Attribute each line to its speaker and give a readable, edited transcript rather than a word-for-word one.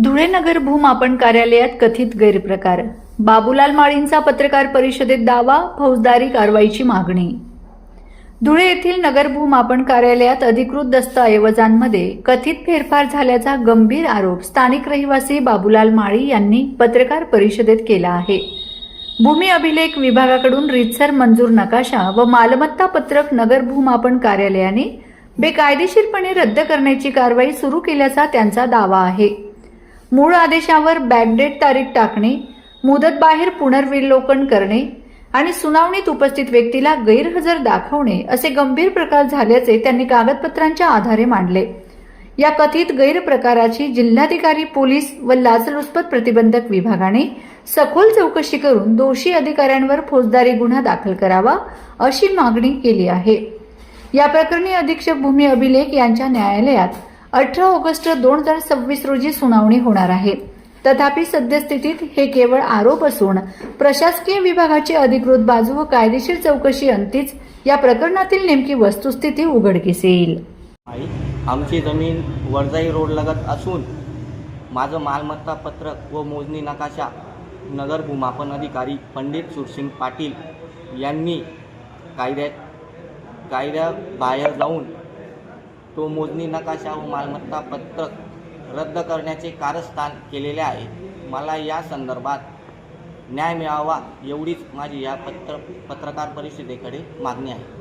Speaker 1: धुळे नगर भूमापन कार्यालयात कथित गैरप्रकार. बाबूलाल माळींचा पत्रकार परिषदेत दावा, फौजदारी कारवाईची मागणी. धुळे येथील नगर भूमापन कार्यालयात अधिकृत दस्तऐवजांमध्ये कथित फेरफार झाल्याचा गंभीर आरोप स्थानिक रहिवासी बाबूलाल माळी यांनी पत्रकार परिषदेत केला आहे. भूमी अभिलेख विभागाकडून रीतसर मंजूर नकाशा व मालमत्ता पत्रक नगर भूमापन कार्यालयाने बेकायदेशीरपणे रद्द करण्याची कारवाई सुरू केल्याचा त्यांचा दावा आहे. मूळ आदेशावर बॅकडेट तारीख टाकणे, मुदतबाहेर पुनर्विलोकन करणे आणि सुनावणीत उपस्थित व्यक्तीला गैरहजर दाखवणे असे गंभीर प्रकार झाल्याचे त्यांनी कागदपत्रांच्या आधारे मांडले. या कथित गैरप्रकाराची जिल्हाधिकारी, पोलीस व लाचलुचपत प्रतिबंधक विभागाने सखोल चौकशी करून दोषी अधिकाऱ्यांवर फौजदारी गुन्हा दाखल करावा अशी मागणी केली आहे. या प्रकरणी अधीक्षक भूमी अभिलेख यांच्या न्यायालयात 18 ऑगस्ट 2026 रोजी सुनावणी होणार आहे. तथापि सद्यस्थितीत हे केवळ आरोप असून प्रशासकीय विभागाची अधिकृत बाजू व कायदेशीर चौकशी अंतीच या प्रकरणातील नेमकी वस्तुस्थिती उघडकीस येईल.
Speaker 2: आमची जमीन वरजाई रोड लगत असून माझं मालमत्ता पत्रक व मोजणी नकाशा नगर भूमापन अधिकारी पंडित सुरसिंग पाटील यांनी कायद्याबाहेर जाऊन तो मोजणी नकाशा व मालमत्ता पत्रक रद्द करण्याचे कारस्थान केलेले आहे. मला या संदर्भात न्याय मिळावा एवढीच माझी या पत्रकार परिषदेकडे मागणी आहे.